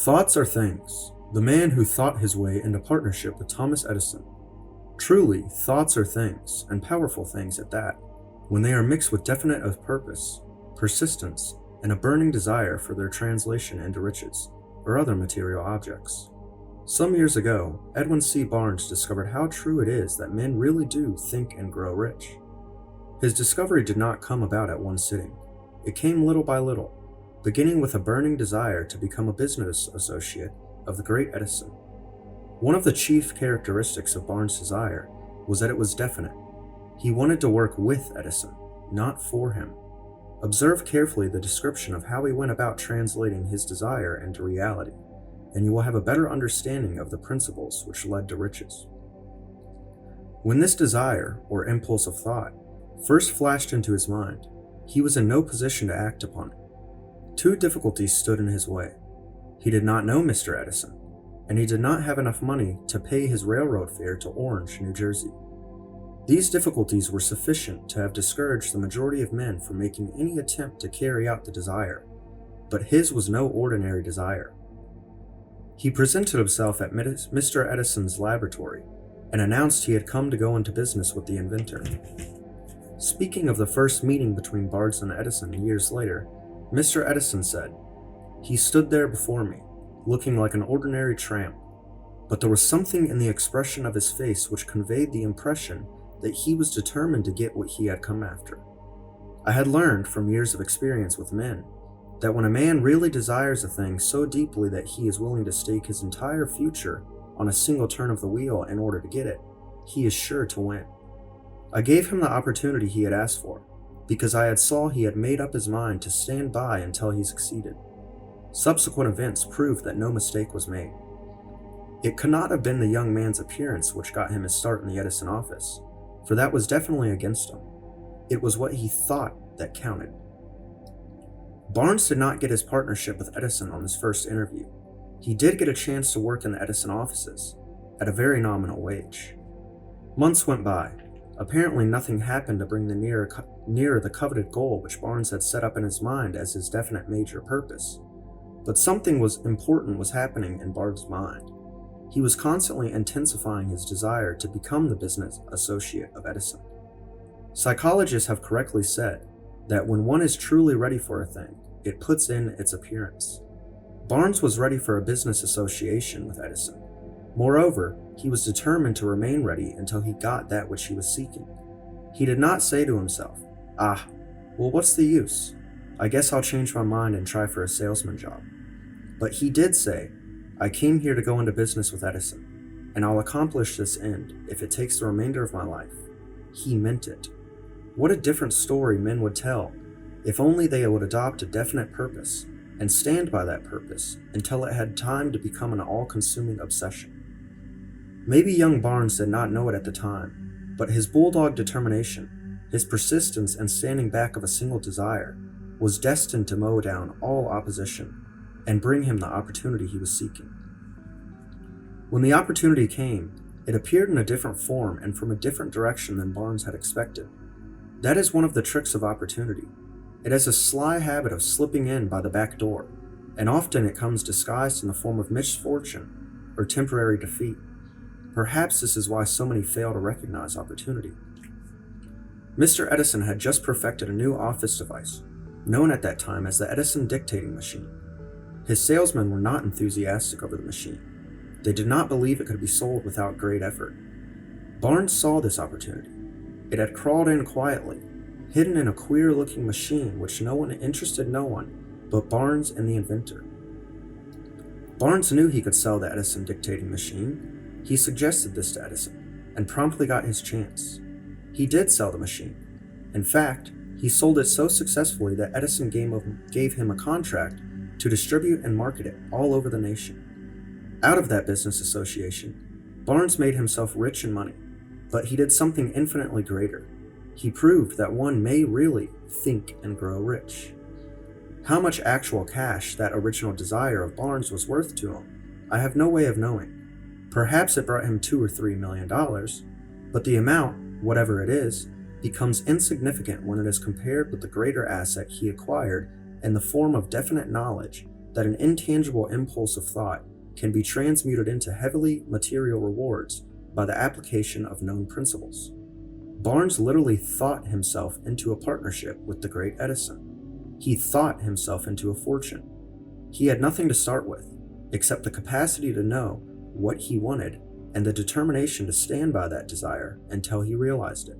Thoughts are things. The man who thought his way into partnership with Thomas Edison. Truly, thoughts are things, and powerful things at that, when they are mixed with definite of purpose, persistence, and a burning desire for their translation into riches, or other material objects. Some years ago, Edwin C. Barnes discovered how true it is that men really do think and grow rich. His discovery did not come about at one sitting. It came little by little, beginning with a burning desire to become a business associate of the great Edison. One of the chief characteristics of Barnes' desire was that it was definite. He wanted to work with Edison, not for him. Observe carefully the description of how he went about translating his desire into reality, and you will have a better understanding of the principles which led to riches. When this desire, or impulse of thought, first flashed into his mind, he was in no position to act upon it. Two difficulties stood in his way. He did not know Mr. Edison, and he did not have enough money to pay his railroad fare to Orange, New Jersey. These difficulties were sufficient to have discouraged the majority of men from making any attempt to carry out the desire, but his was no ordinary desire. He presented himself at Mr. Edison's laboratory and announced he had come to go into business with the inventor. Speaking of the first meeting between Barnes and Edison years later, Mr. Edison said, "He stood there before me, looking like an ordinary tramp, but there was something in the expression of his face which conveyed the impression that he was determined to get what he had come after. I had learned from years of experience with men that when a man really desires a thing so deeply that he is willing to stake his entire future on a single turn of the wheel in order to get it, he is sure to win. I gave him the opportunity he had asked for, because I had saw he had made up his mind to stand by until he succeeded. Subsequent events proved that no mistake was made. It could not have been the young man's appearance which got him his start in the Edison office, for that was definitely against him. It was what he thought that counted." Barnes did not get his partnership with Edison on his first interview. He did get a chance to work in the Edison offices, at a very nominal wage. Months went by. Apparently nothing happened to bring nearer the coveted goal which Barnes had set up in his mind as his definite major purpose. But something important was happening in Barnes' mind. He was constantly intensifying his desire to become the business associate of Edison. Psychologists have correctly said that when one is truly ready for a thing, it puts in its appearance. Barnes was ready for a business association with Edison. Moreover, he was determined to remain ready until he got that which he was seeking. He did not say to himself, well, what's the use? I guess I'll change my mind and try for a salesman job. But he did say, I came here to go into business with Edison, and I'll accomplish this end if it takes the remainder of my life. He meant it. What a different story men would tell if only they would adopt a definite purpose and stand by that purpose until it had time to become an all-consuming obsession. Maybe young Barnes did not know it at the time, but his bulldog determination, his persistence and standing back of a single desire, was destined to mow down all opposition and bring him the opportunity he was seeking. When the opportunity came, it appeared in a different form and from a different direction than Barnes had expected. That is one of the tricks of opportunity. It has a sly habit of slipping in by the back door, and often it comes disguised in the form of misfortune or temporary defeat. Perhaps this is why so many fail to recognize opportunity. Mr. Edison had just perfected a new office device, known at that time as the Edison dictating machine. His salesmen were not enthusiastic over the machine. They did not believe it could be sold without great effort. Barnes saw this opportunity. It had crawled in quietly, hidden in a queer-looking machine which interested no one but Barnes and the inventor. Barnes knew he could sell the Edison dictating machine. He suggested this to Edison, and promptly got his chance. He did sell the machine. In fact, he sold it so successfully that Edison gave him a contract to distribute and market it all over the nation. Out of that business association, Barnes made himself rich in money, but he did something infinitely greater. He proved that one may really think and grow rich. How much actual cash that original desire of Barnes was worth to him, I have no way of knowing. Perhaps it brought him $2 or $3 million, but the amount, whatever it is, becomes insignificant when it is compared with the greater asset he acquired in the form of definite knowledge that an intangible impulse of thought can be transmuted into heavily material rewards by the application of known principles. Barnes literally thought himself into a partnership with the great Edison. He thought himself into a fortune. He had nothing to start with, except the capacity to know what he wanted and the determination to stand by that desire until he realized it.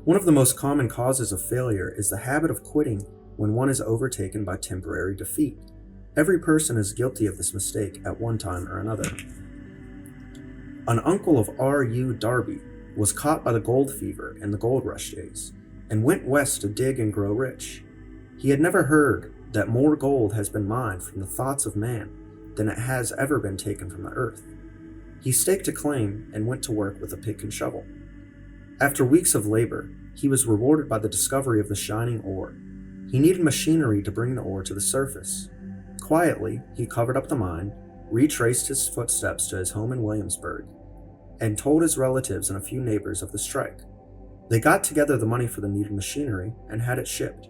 One of the most common causes of failure is the habit of quitting when one is overtaken by temporary defeat. Every person is guilty of this mistake at one time or another. An uncle of R.U. Darby was caught by the gold fever in the gold rush days and went west to dig and grow rich. He had never heard that more gold has been mined from the thoughts of man than it has ever been taken from the earth. He staked a claim and went to work with a pick and shovel. After weeks of labor, he was rewarded by the discovery of the shining ore. He needed machinery to bring the ore to the surface. Quietly, he covered up the mine, retraced his footsteps to his home in Williamsburg, and told his relatives and a few neighbors of the strike. They got together the money for the needed machinery and had it shipped.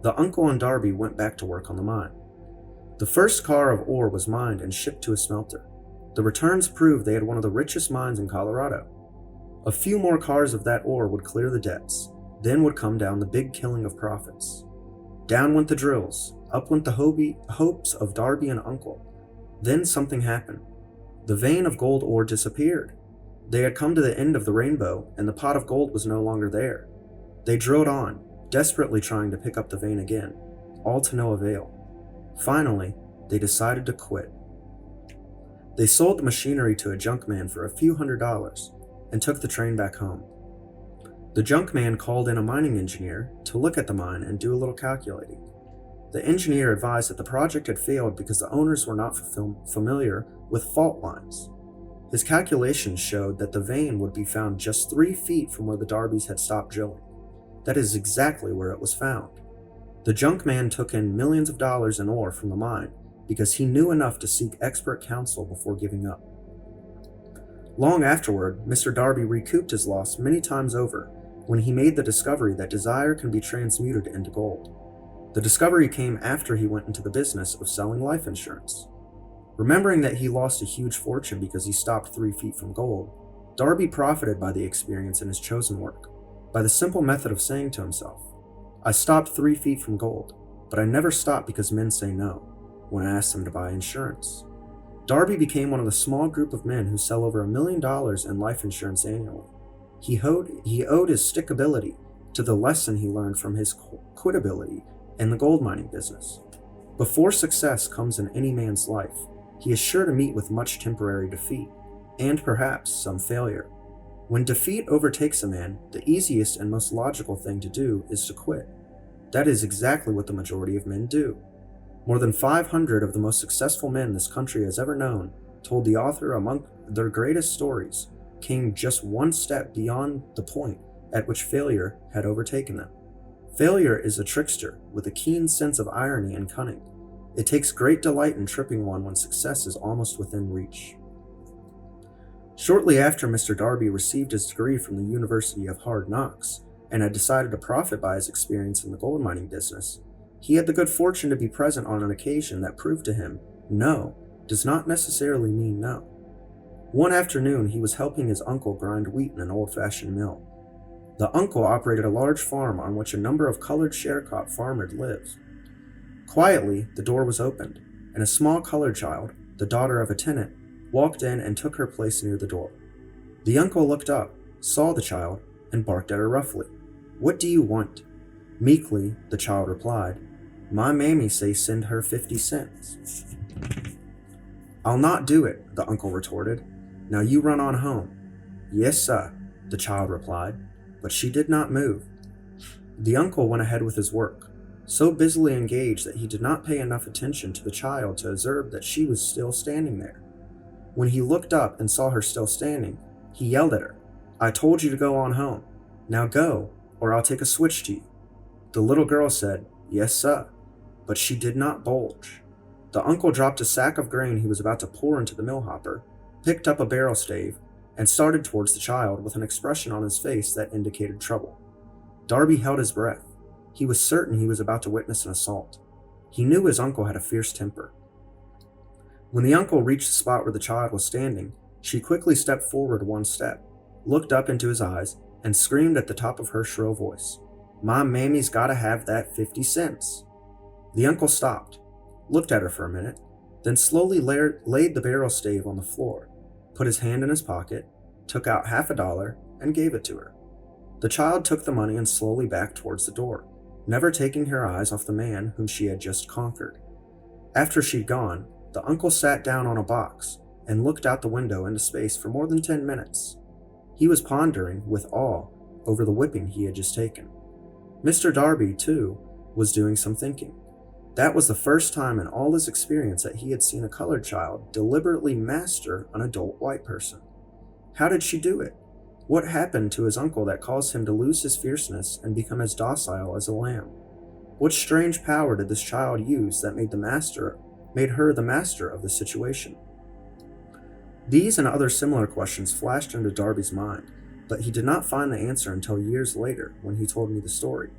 The uncle and Darby went back to work on the mine. The first car of ore was mined and shipped to a smelter. The returns proved they had one of the richest mines in Colorado. A few more cars of that ore would clear the debts. Then would come down the big killing of profits. Down went the drills. Up went the hopes of Darby and Uncle. Then something happened. The vein of gold ore disappeared. They had come to the end of the rainbow, and the pot of gold was no longer there. They drilled on, desperately trying to pick up the vein again, all to no avail. Finally, they decided to quit. They sold the machinery to a junk man for a few $100s and took the train back home. The junk man called in a mining engineer to look at the mine and do a little calculating. The engineer advised that the project had failed because the owners were not familiar with fault lines. His calculations showed that the vein would be found just 3 feet from where the Darbys had stopped drilling. That is exactly where it was found. The junk man took in millions of dollars in ore from the mine because he knew enough to seek expert counsel before giving up. Long afterward, Mr. Darby recouped his loss many times over when he made the discovery that desire can be transmuted into gold. The discovery came after he went into the business of selling life insurance. Remembering that he lost a huge fortune because he stopped 3 feet from gold, Darby profited by the experience in his chosen work, by the simple method of saying to himself, "I stopped 3 feet from gold, but I never stop because men say no," when I ask them to buy insurance. Darby became one of the small group of men who sell over $1 million in life insurance annually. He owed his stickability to the lesson he learned from his quitability in the gold mining business. Before success comes in any man's life, he is sure to meet with much temporary defeat, and perhaps some failure. When defeat overtakes a man, the easiest and most logical thing to do is to quit. That is exactly what the majority of men do. More than 500 of the most successful men this country has ever known told the author among their greatest stories came just one step beyond the point at which failure had overtaken them. Failure is a trickster with a keen sense of irony and cunning. It takes great delight in tripping one when success is almost within reach. Shortly after Mr. Darby received his degree from the University of Hard Knocks and had decided to profit by his experience in the gold mining business, he had the good fortune to be present on an occasion that proved to him no does not necessarily mean no. One afternoon, he was helping his uncle grind wheat in an old-fashioned mill. The uncle operated a large farm on which a number of colored sharecrop farmers lived. Quietly, the door was opened, and a small colored child, the daughter of a tenant, walked in and took her place near the door. The uncle looked up, saw the child, and barked at her roughly. "What do you want?" Meekly, the child replied, "My mammy say send her 50 cents. "I'll not do it," the uncle retorted. "Now you run on home." "Yes, sir," the child replied, but she did not move. The uncle went ahead with his work, so busily engaged that he did not pay enough attention to the child to observe that she was still standing there. When he looked up and saw her still standing, he yelled at her, "I told you to go on home. Now go, or I'll take a switch to you." The little girl said, "Yes, sir," but she did not budge. The uncle dropped a sack of grain he was about to pour into the mill hopper, picked up a barrel stave, and started towards the child with an expression on his face that indicated trouble. Darby held his breath. He was certain he was about to witness an assault. He knew his uncle had a fierce temper. When the uncle reached the spot where the child was standing, she quickly stepped forward one step, looked up into his eyes, and screamed at the top of her shrill voice, "My mammy's gotta have that 50 cents. The uncle stopped, looked at her for a minute, then slowly laid the barrel stave on the floor, put his hand in his pocket, took out $50, and gave it to her. The child took the money and slowly backed towards the door, never taking her eyes off the man whom she had just conquered. After she'd gone, the uncle sat down on a box and looked out the window into space for more than 10 minutes. He was pondering with awe over the whipping he had just taken. Mr. Darby, too, was doing some thinking. That was the first time in all his experience that he had seen a colored child deliberately master an adult white person. How did she do it? What happened to his uncle that caused him to lose his fierceness and become as docile as a lamb? What strange power did this child use that made her the master of the situation? These and other similar questions flashed into Darby's mind, but he did not find the answer until years later when he told me the story.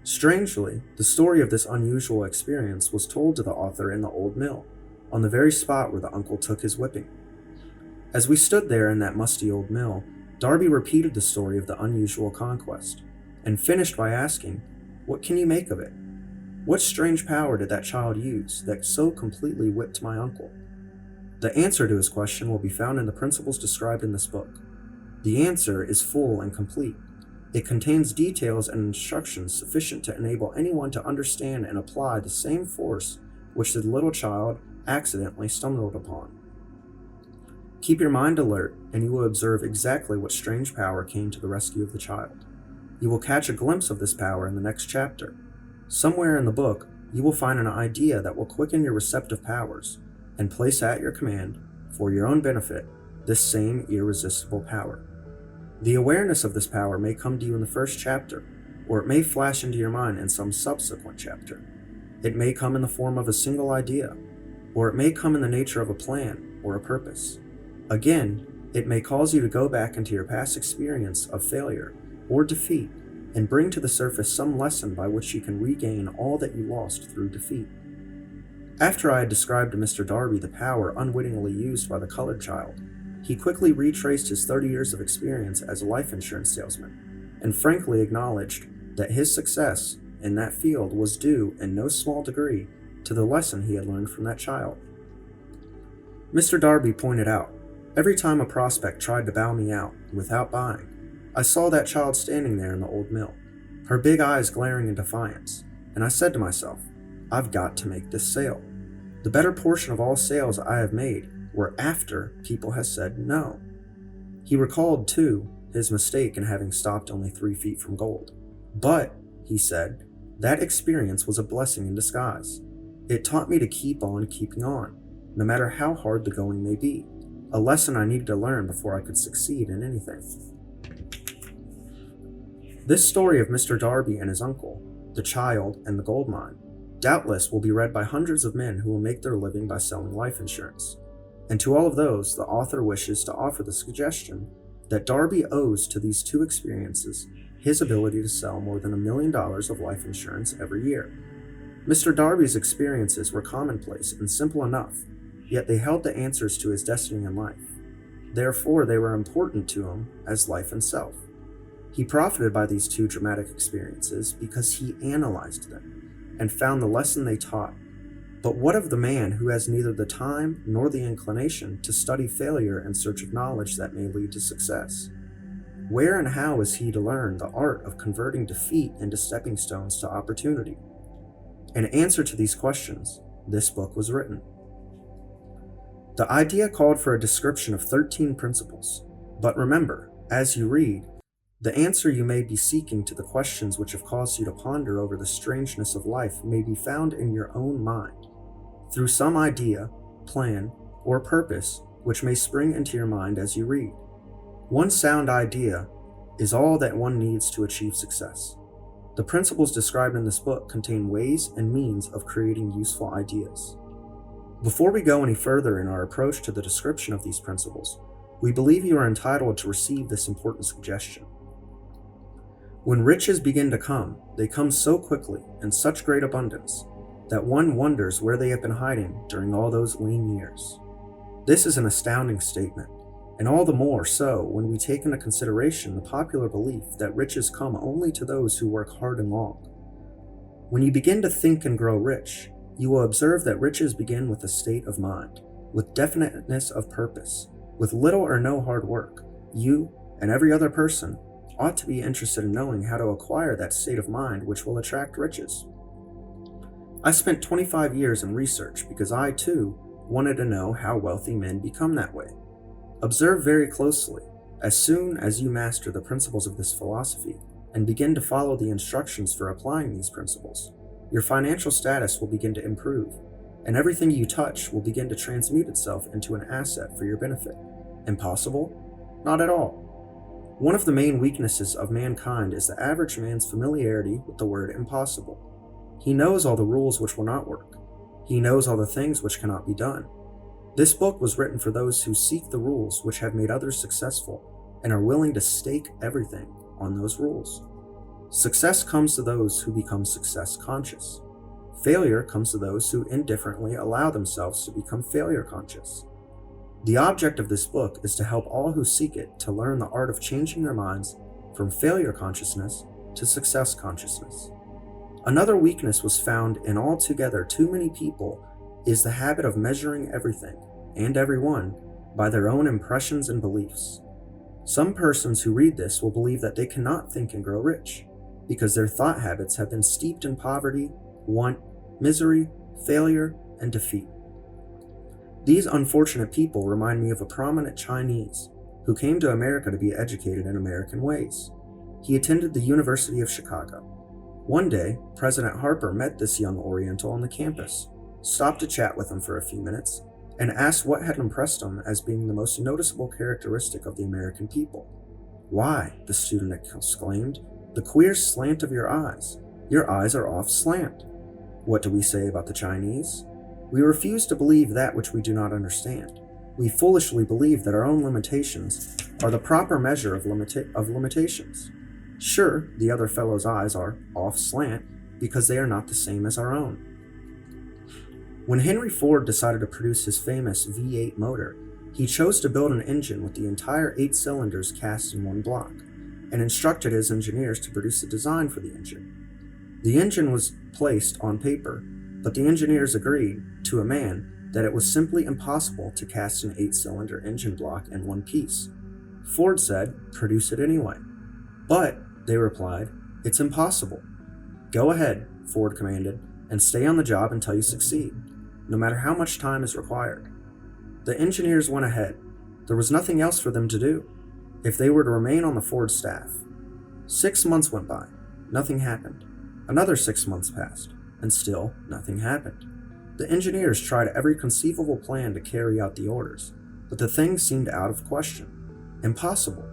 Strangely, the story of this unusual experience was told to the author in the old mill, on the very spot where the uncle took his whipping. As we stood there in that musty old mill, Darby repeated the story of the unusual conquest, and finished by asking, "What can you make of it? What strange power did that child use that so completely whipped my uncle?" The answer to his question will be found in the principles described in this book. The answer is full and complete. It contains details and instructions sufficient to enable anyone to understand and apply the same force which the little child accidentally stumbled upon. Keep your mind alert, and you will observe exactly what strange power came to the rescue of the child. You will catch a glimpse of this power in the next chapter. Somewhere in the book, you will find an idea that will quicken your receptive powers and place at your command, for your own benefit, this same irresistible power. The awareness of this power may come to you in the first chapter, or it may flash into your mind in some subsequent chapter. It may come in the form of a single idea, or it may come in the nature of a plan or a purpose. Again, it may cause you to go back into your past experience of failure or defeat and bring to the surface some lesson by which you can regain all that you lost through defeat. After I had described to Mr. Darby the power unwittingly used by the colored child, he quickly retraced his 30 years of experience as a life insurance salesman, and frankly acknowledged that his success in that field was due, in no small degree, to the lesson he had learned from that child. Mr. Darby pointed out, every time a prospect tried to bow me out without buying, I saw that child standing there in the old mill, her big eyes glaring in defiance, and I said to myself, I've got to make this sale. The better portion of all sales I have made were after people have said no. He recalled, too, his mistake in having stopped only 3 feet from gold. But, he said, that experience was a blessing in disguise. It taught me to keep on keeping on, no matter how hard the going may be, a lesson I needed to learn before I could succeed in anything. This story of Mr. Darby and his uncle, the child, and the gold mine, doubtless will be read by hundreds of men who will make their living by selling life insurance. And to all of those, the author wishes to offer the suggestion that Darby owes to these 2 experiences his ability to sell more than $1 million of life insurance every year. Mr. Darby's experiences were commonplace and simple enough, yet they held the answers to his destiny in life. Therefore, they were important to him as life itself. He profited by these 2 dramatic experiences because he analyzed them and found the lesson they taught. But what of the man who has neither the time nor the inclination to study failure in search of knowledge that may lead to success? Where and how is he to learn the art of converting defeat into stepping stones to opportunity? In answer to these questions, this book was written. The idea called for a description of 13 principles, but remember, as you read, the answer you may be seeking to the questions which have caused you to ponder over the strangeness of life may be found in your own mind, through some idea, plan, or purpose which may spring into your mind as you read. One sound idea is all that one needs to achieve success. The principles described in this book contain ways and means of creating useful ideas. Before we go any further in our approach to the description of these principles, we believe you are entitled to receive this important suggestion. When riches begin to come, they come so quickly, in such great abundance, that one wonders where they have been hiding during all those lean years. This is an astounding statement, and all the more so when we take into consideration the popular belief that riches come only to those who work hard and long. When you begin to think and grow rich, you will observe that riches begin with a state of mind, with definiteness of purpose. With little or no hard work, you and every other person ought to be interested in knowing how to acquire that state of mind which will attract riches. I spent 25 years in research because I, too, wanted to know how wealthy men become that way. Observe very closely. As soon as you master the principles of this philosophy and begin to follow the instructions for applying these principles, your financial status will begin to improve, and everything you touch will begin to transmute itself into an asset for your benefit. Impossible? Not at all. One of the main weaknesses of mankind is the average man's familiarity with the word impossible. He knows all the rules which will not work. He knows all the things which cannot be done. This book was written for those who seek the rules which have made others successful and are willing to stake everything on those rules. Success comes to those who become success conscious. Failure comes to those who indifferently allow themselves to become failure conscious. The object of this book is to help all who seek it to learn the art of changing their minds from failure consciousness to success consciousness. Another weakness was found in altogether too many people is the habit of measuring everything and everyone by their own impressions and beliefs. Some persons who read this will believe that they cannot think and grow rich because their thought habits have been steeped in poverty, want, misery, failure, and defeat. These unfortunate people remind me of a prominent Chinese who came to America to be educated in American ways. He attended the University of Chicago. One day, President Harper met this young Oriental on the campus, stopped to chat with him for a few minutes, and asked what had impressed him as being the most noticeable characteristic of the American people. "Why," the student exclaimed, "the queer slant of your eyes. Your eyes are off slant." What do we say about the Chinese? We refuse to believe that which we do not understand. We foolishly believe that our own limitations are the proper measure of limitations. Sure, the other fellow's eyes are off slant because they are not the same as our own. When Henry Ford decided to produce his famous V8 motor, he chose to build an engine with the entire 8 cylinders cast in one block, and instructed his engineers to produce a design for the engine. The engine was placed on paper, but the engineers agreed, to a man, that it was simply impossible to cast an 8-cylinder engine block in one piece. Ford said, "Produce it anyway." "But," they replied, "it's impossible." "Go ahead," Ford commanded, "and stay on the job until you succeed, no matter how much time is required." The engineers went ahead. There was nothing else for them to do, if they were to remain on the Ford staff. 6 months went by. Nothing happened. Another 6 months passed, and still nothing happened. The engineers tried every conceivable plan to carry out the orders, but the thing seemed out of question. Impossible.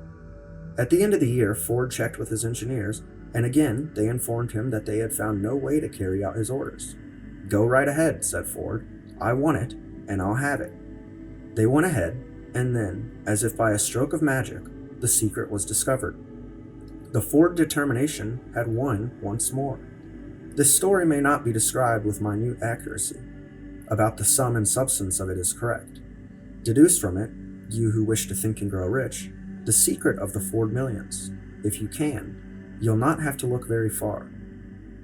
At the end of the year, Ford checked with his engineers, and again they informed him that they had found no way to carry out his orders. "Go right ahead," said Ford. "I want it, and I'll have it." They went ahead, and then, as if by a stroke of magic, the secret was discovered. The Ford determination had won once more. This story may not be described with minute accuracy. About the sum and substance of it is correct. Deduce from it, you who wish to think and grow rich, the secret of the Ford millions. If you can, you'll not have to look very far.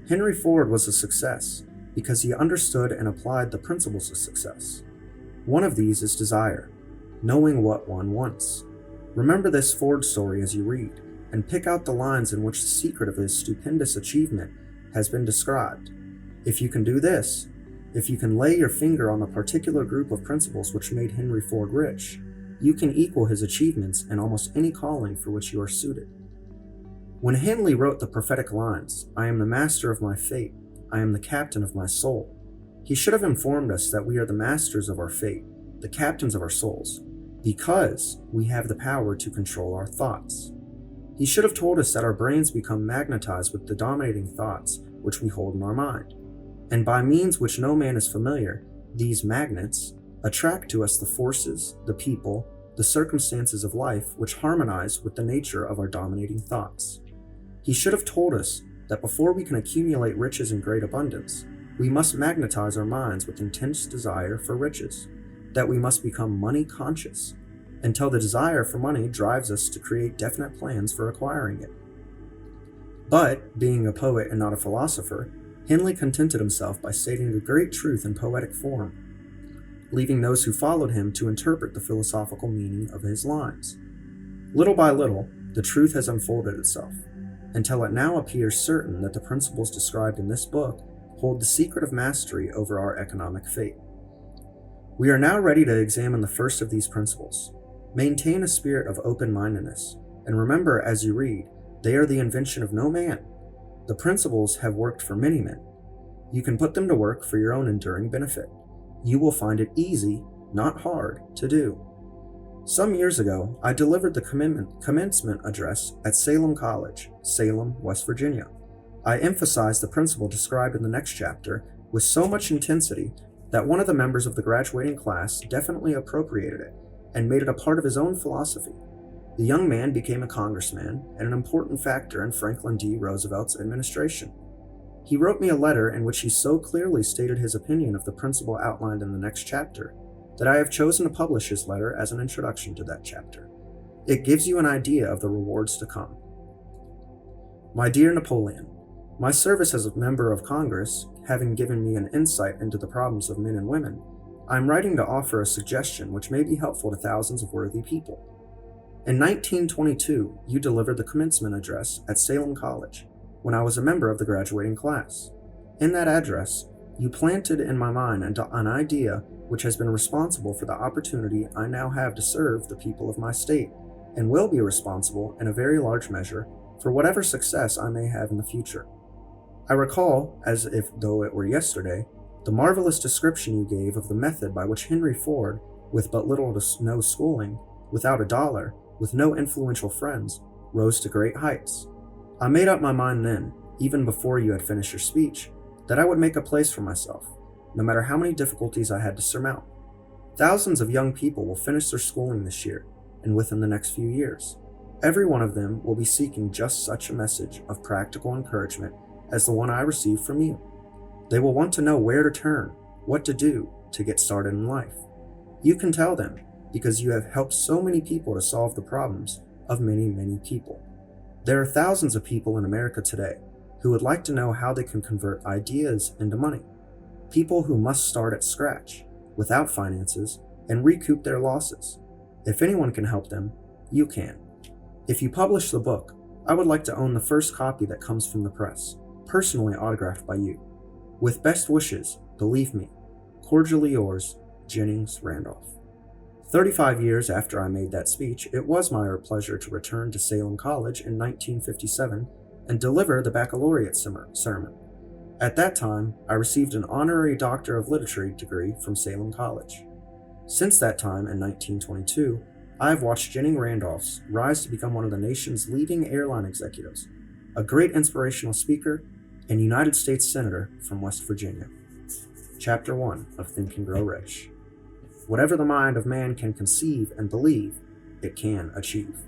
Henry Ford was a success because he understood and applied the principles of success. One of these is desire, knowing what one wants. Remember this Ford story as you read, and pick out the lines in which the secret of his stupendous achievement has been described. If you can do this, if you can lay your finger on the particular group of principles which made Henry Ford rich, you can equal his achievements in almost any calling for which you are suited. When Henley wrote the prophetic lines, "I am the master of my fate, I am the captain of my soul," he should have informed us that we are the masters of our fate, the captains of our souls, because we have the power to control our thoughts. He should have told us that our brains become magnetized with the dominating thoughts which we hold in our mind, and by means which no man is familiar, these magnets attract to us the forces, the people, the circumstances of life which harmonize with the nature of our dominating thoughts. He should have told us that before we can accumulate riches in great abundance, we must magnetize our minds with intense desire for riches, that we must become money conscious, until the desire for money drives us to create definite plans for acquiring it. But, being a poet and not a philosopher, Henley contented himself by stating the great truth in poetic form, leaving those who followed him to interpret the philosophical meaning of his lines. Little by little, the truth has unfolded itself, until it now appears certain that the principles described in this book hold the secret of mastery over our economic fate. We are now ready to examine the first of these principles. Maintain a spirit of open-mindedness, and remember as you read, they are the invention of no man. The principles have worked for many men. You can put them to work for your own enduring benefit. You will find it easy, not hard, to do. Some years ago, I delivered the commencement address at Salem College, Salem, West Virginia. I emphasized the principle described in the next chapter with so much intensity that one of the members of the graduating class definitely appropriated it and made it a part of his own philosophy. The young man became a congressman and an important factor in Franklin D. Roosevelt's administration. He wrote me a letter in which he so clearly stated his opinion of the principle outlined in the next chapter that I have chosen to publish his letter as an introduction to that chapter. It gives you an idea of the rewards to come. My dear Napoleon, my service as a member of Congress, having given me an insight into the problems of men and women, I am writing to offer a suggestion which may be helpful to thousands of worthy people. In 1922, you delivered the commencement address at Salem College, when I was a member of the graduating class. In that address, you planted in my mind an idea which has been responsible for the opportunity I now have to serve the people of my state, and will be responsible in a very large measure for whatever success I may have in the future. I recall, as if though it were yesterday, the marvelous description you gave of the method by which Henry Ford, with but little to no schooling, without a dollar, with no influential friends, rose to great heights. I made up my mind then, even before you had finished your speech, that I would make a place for myself, no matter how many difficulties I had to surmount. Thousands of young people will finish their schooling this year, and within the next few years. Every one of them will be seeking just such a message of practical encouragement as the one I received from you. They will want to know where to turn, what to do to get started in life. You can tell them, because you have helped so many people to solve the problems of many, many people. There are thousands of people in America today who would like to know how they can convert ideas into money. People who must start at scratch, without finances, and recoup their losses. If anyone can help them, you can. If you publish the book, I would like to own the first copy that comes from the press, personally autographed by you. With best wishes, believe me, cordially yours, Jennings Randolph. 35 years after I made that speech, it was my pleasure to return to Salem College in 1957 and deliver the baccalaureate sermon. At that time, I received an honorary Doctor of Literature degree from Salem College. Since that time, in 1922, I have watched Jennings Randolph rise to become one of the nation's leading airline executives, a great inspirational speaker, and United States Senator from West Virginia. Chapter 1 of Think and Grow Rich. Whatever the mind of man can conceive and believe, it can achieve.